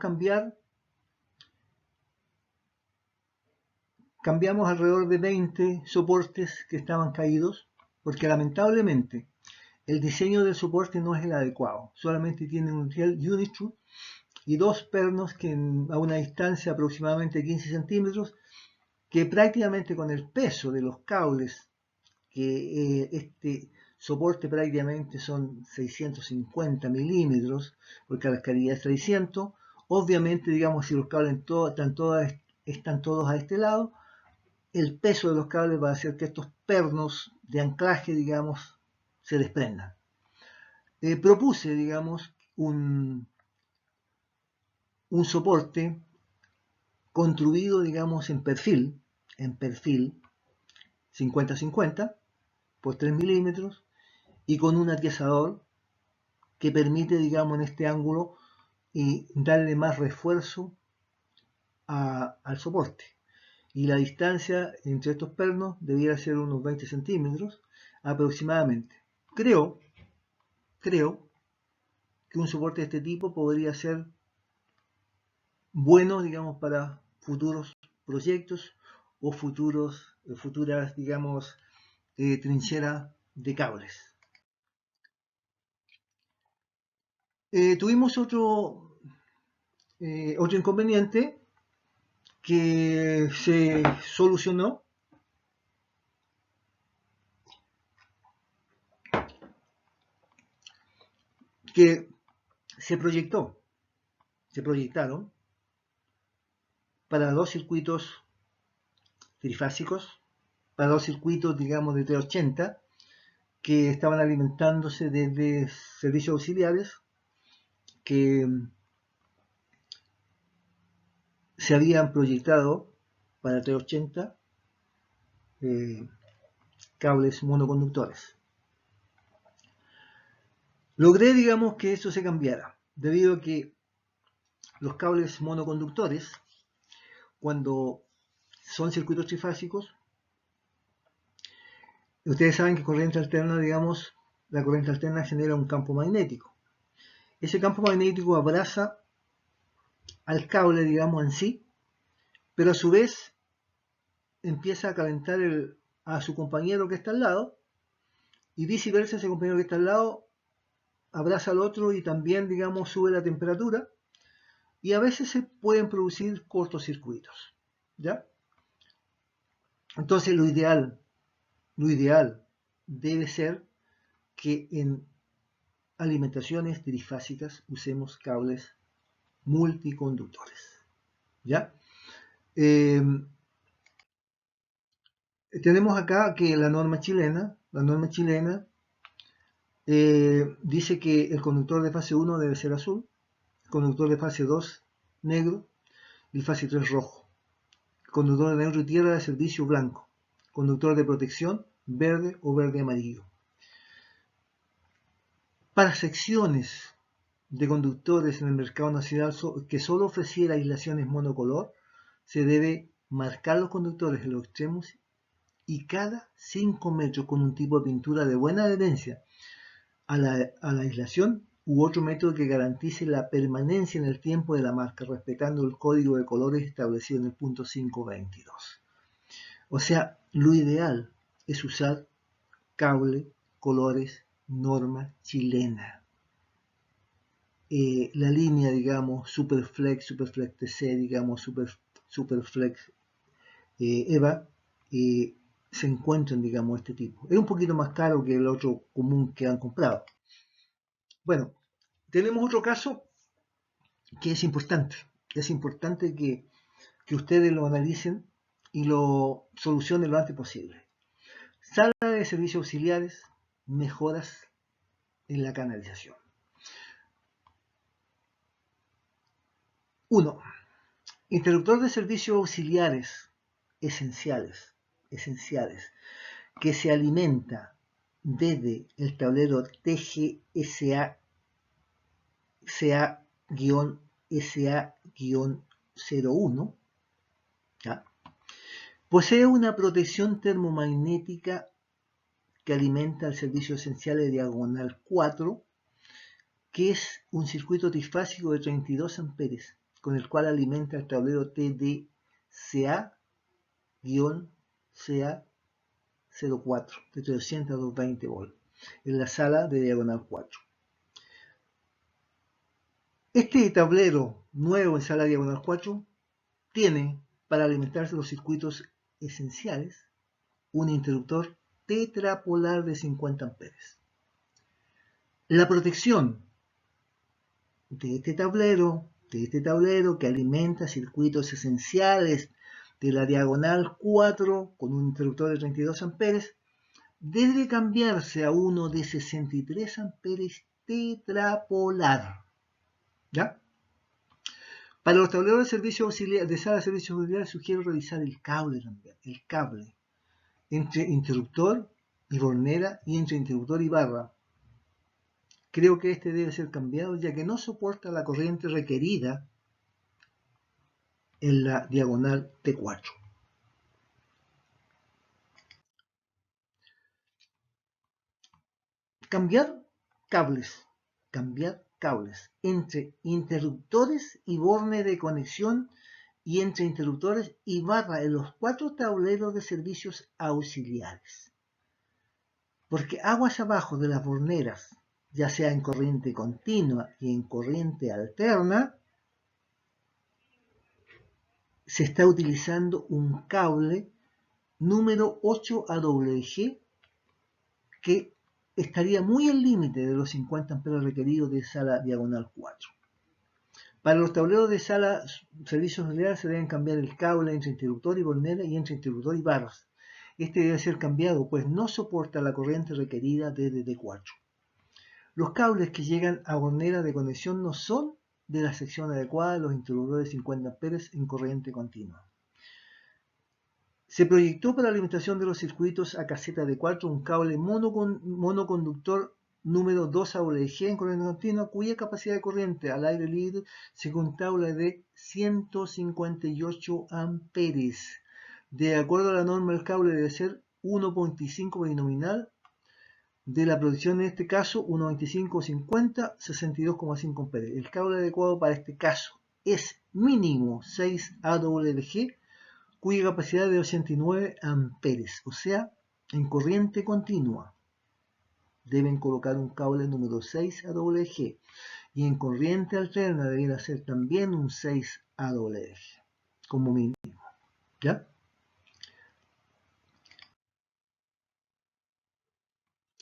cambiamos alrededor de 20 soportes que estaban caídos, porque lamentablemente el diseño del soporte no es el adecuado, solamente tiene un Unitru y dos pernos que a una distancia aproximadamente 15 centímetros, que prácticamente con el peso de los cables, que este soporte prácticamente son 650 milímetros, porque la calidad es 300, obviamente digamos si los cables están todos a este lado, el peso de los cables va a hacer que estos pernos de anclaje, digamos, se desprendan. Propuse, digamos, un soporte construido, digamos, en perfil 50-50 por 3 milímetros y con un atiazador que permite, digamos, en este ángulo y darle más refuerzo al soporte. Y la distancia entre estos pernos debiera ser unos 20 centímetros aproximadamente. Creo que un soporte de este tipo podría ser bueno, digamos, para futuros proyectos o futuras, digamos, trincheras de cables. Tuvimos otro inconveniente que se solucionó, que se proyectaron para dos circuitos trifásicos, para dos circuitos, digamos, de 380, que estaban alimentándose desde servicios auxiliares, que se habían proyectado para 380 cables monoconductores. Logré, digamos, que eso se cambiara, debido a que los cables monoconductores, cuando son circuitos trifásicos, ustedes saben que corriente alterna, digamos, la corriente alterna genera un campo magnético. Ese campo magnético abraza al cable, digamos, en sí, pero a su vez empieza a calentar a su compañero que está al lado, y viceversa, ese compañero que está al lado abraza al otro y también, digamos, sube la temperatura, y a veces se pueden producir cortocircuitos, ¿ya? Entonces lo ideal debe ser que en alimentaciones trifásicas usemos cables multiconductores, ¿ya? Tenemos acá que la norma chilena dice que el conductor de fase 1 debe ser azul, el conductor de fase 2 negro y fase 3 rojo. El conductor de neutro y tierra de servicio blanco, conductor de protección verde o verde amarillo. Para secciones de conductores en el mercado nacional que solo ofreciera aislaciones monocolor, se debe marcar los conductores en los extremos y cada 5 metros con un tipo de pintura de buena adherencia a la aislación u otro método que garantice la permanencia en el tiempo de la marca, respetando el código de colores establecido en el punto 522. O sea, lo ideal es usar cable, colores, norma chilena. La línea, digamos, Superflex TC, digamos, Superflex EVA, se encuentran, digamos, este tipo. Es un poquito más caro que el otro común que han comprado. Bueno, tenemos otro caso que es importante. Es importante que ustedes lo analicen y lo solucionen lo antes posible. Sala de servicios auxiliares, mejoras en la canalización. 1. Interruptor de servicios auxiliares esenciales, que se alimenta desde el tablero TGSA-SA-01, ¿ya? Posee una protección termomagnética que alimenta el servicio esencial de diagonal 4, que es un circuito trifásico de 32 amperes, con el cual alimenta el tablero TDCA-CA04 de 300 a 220 volts en la sala de diagonal 4. Este tablero nuevo en sala de diagonal 4 tiene para alimentarse los circuitos esenciales un interruptor tetrapolar de 50 amperes. La protección de este tablero que alimenta circuitos esenciales de la diagonal 4 con un interruptor de 32 amperes debe cambiarse a uno de 63 amperes tetrapolar, ¿ya? Para los tableros de servicio auxiliar, de sala de servicios auxiliares, sugiero revisar el cable también, el cable entre interruptor y bornera y entre interruptor y barra. Creo que este debe ser cambiado ya que no soporta la corriente requerida en la diagonal T4. Cambiar cables entre interruptores y borne de conexión y entre interruptores y barra en los 4 tableros de servicios auxiliares. Porque aguas abajo de las borneras, ya sea en corriente continua y en corriente alterna, se está utilizando un cable número 8AWG que estaría muy al límite de los 50 amperes requeridos de sala diagonal 4. Para los tableros de sala servicios auxiliares se deben cambiar el cable entre interruptor y bornera y entre interruptor y barras. Este debe ser cambiado, pues no soporta la corriente requerida desde D4. Los cables que llegan a bornera de conexión no son de la sección adecuada de los interruptores de 50 amperes en corriente continua. Se proyectó para la alimentación de los circuitos a caseta de 4 un cable monoconductor número 2 AWG en corriente continua, cuya capacidad de corriente al aire libre se calcula de 158 amperes. De acuerdo a la norma, el cable debe ser 1.5 binominal de la producción, en este caso 1.25-50, 62,5 amperes. El cable adecuado para este caso es mínimo 6 AWG, cuya capacidad es de 89 amperes, o sea, en corriente continua deben colocar un cable número 6 AWG y en corriente alterna debería ser también un 6 AWG como mínimo, ¿ya?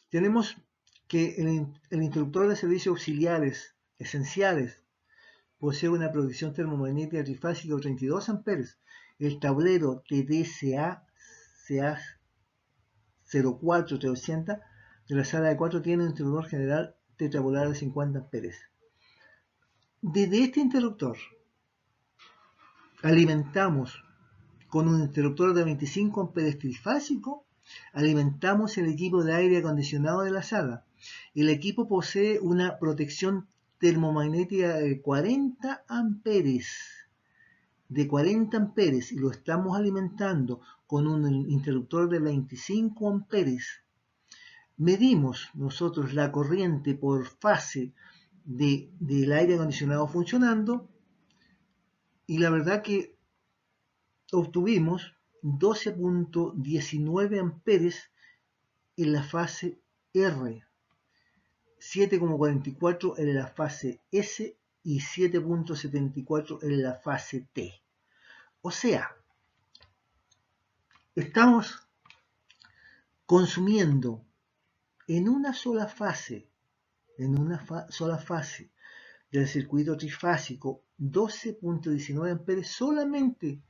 Tenemos que el interruptor de servicios auxiliares esenciales posee una producción termomagnética trifásica de 32 amperes. El tablero TDCA CA04380 de la sala de 4 tiene un interruptor general tetrapolar de 50 amperes. Desde este interruptor alimentamos con un interruptor de 25 amperes trifásico, alimentamos el equipo de aire acondicionado de la sala. El equipo posee una protección termomagnética de 40 amperes. De 40 amperes y lo estamos alimentando con un interruptor de 25 amperes. Medimos nosotros la corriente por fase del aire acondicionado funcionando y la verdad que obtuvimos 12.19 amperes en la fase R, 7,44 en la fase S y 7.74 en la fase T. O sea, estamos consumiendo en una sola fase del circuito trifásico 12.19 amperes solamente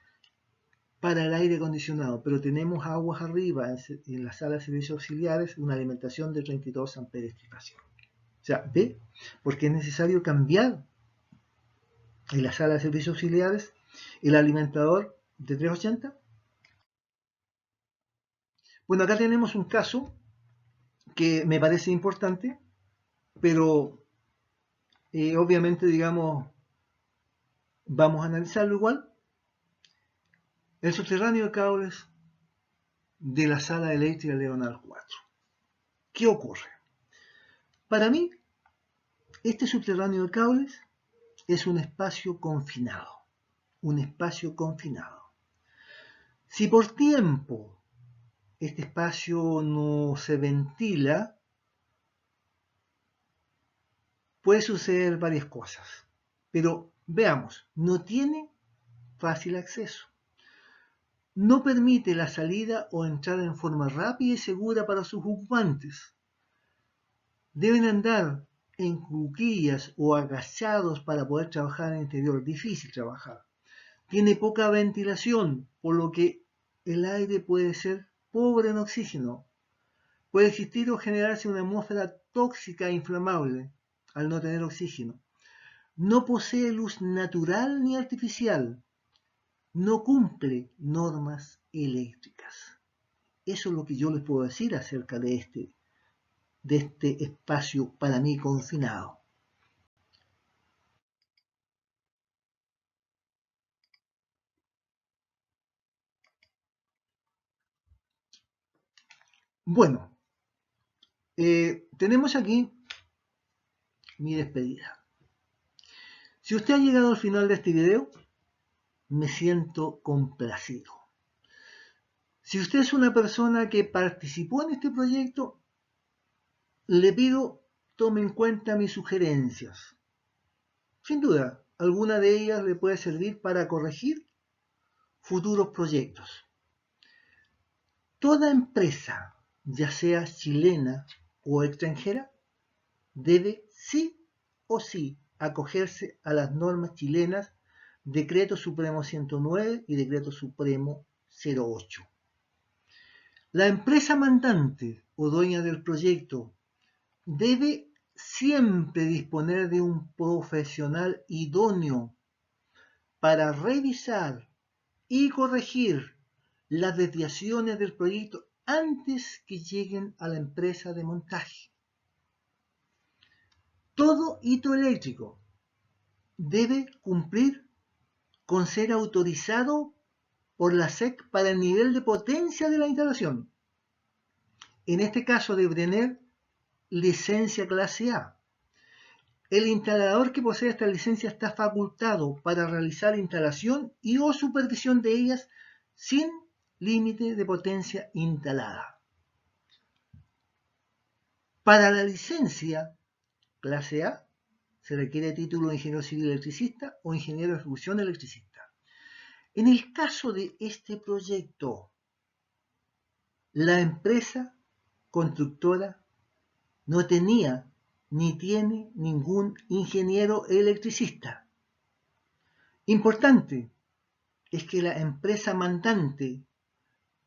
para el aire acondicionado, pero tenemos aguas arriba en la sala de servicios auxiliares, una alimentación de 32 amperes trifásico. O sea, ¿ve? Porque es necesario cambiar en la sala de servicios auxiliares el alimentador de 380. Bueno, acá tenemos un caso que me parece importante, pero obviamente, digamos, vamos a analizarlo igual. El subterráneo de cables de la sala eléctrica Leonard 4. ¿Qué ocurre? Para mí, este subterráneo de cables es un espacio confinado. Un espacio confinado. Si por tiempo este espacio no se ventila, puede suceder varias cosas. Pero veamos, no tiene fácil acceso. No permite la salida o entrada en forma rápida y segura para sus ocupantes. Deben andar en cuclillas o agachados para poder trabajar en el interior. Difícil trabajar. Tiene poca ventilación, por lo que el aire puede ser pobre en oxígeno. Puede existir o generarse una atmósfera tóxica e inflamable al no tener oxígeno. No posee luz natural ni artificial. No cumple normas eléctricas. Eso es lo que yo les puedo decir acerca de este espacio para mí confinado. Bueno, tenemos aquí mi despedida. Si usted ha llegado al final de este video, me siento complacido. Si usted es una persona que participó en este proyecto, le pido tome en cuenta mis sugerencias. Sin duda, alguna de ellas le puede servir para corregir futuros proyectos. Toda empresa, ya sea chilena o extranjera, debe sí o sí acogerse a las normas chilenas, Decreto Supremo 109 y Decreto Supremo 08. La empresa mandante o dueña del proyecto debe siempre disponer de un profesional idóneo para revisar y corregir las desviaciones del proyecto antes que lleguen a la empresa de montaje. Todo hito eléctrico debe cumplir con ser autorizado por la SEC para el nivel de potencia de la instalación. En este caso debe tener licencia clase A. El instalador que posee esta licencia está facultado para realizar instalación y o supervisión de ellas sin límite de potencia instalada. Para la licencia clase A se requiere título de ingeniero civil electricista o ingeniero de ejecución electricista. En el caso de este proyecto, la empresa constructora no tenía ni tiene ningún ingeniero electricista. Importante es que la empresa mandante,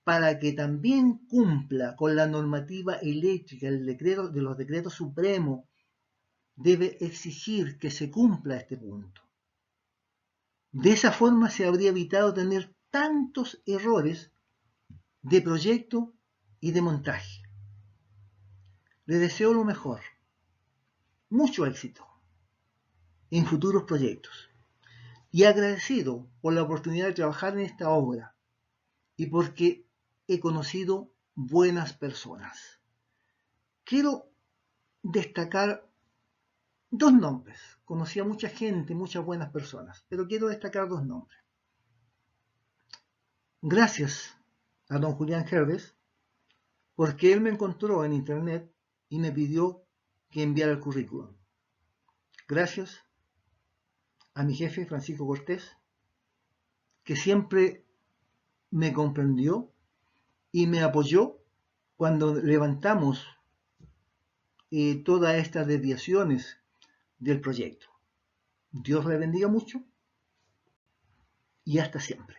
para que también cumpla con la normativa eléctrica de los decretos supremos, debe exigir que se cumpla este punto. De esa forma se habría evitado tener tantos errores de proyecto y de montaje. Le deseo lo mejor, mucho éxito en futuros proyectos y agradecido por la oportunidad de trabajar en esta obra y porque he conocido buenas personas. Quiero destacar dos nombres. Conocí a mucha gente, muchas buenas personas, pero quiero destacar dos nombres. Gracias a don Julián Herbes, porque él me encontró en internet y me pidió que enviara el currículum. Gracias a mi jefe Francisco Cortés, que siempre me comprendió y me apoyó cuando levantamos todas estas desviaciones del proyecto. Dios le bendiga mucho y hasta siempre.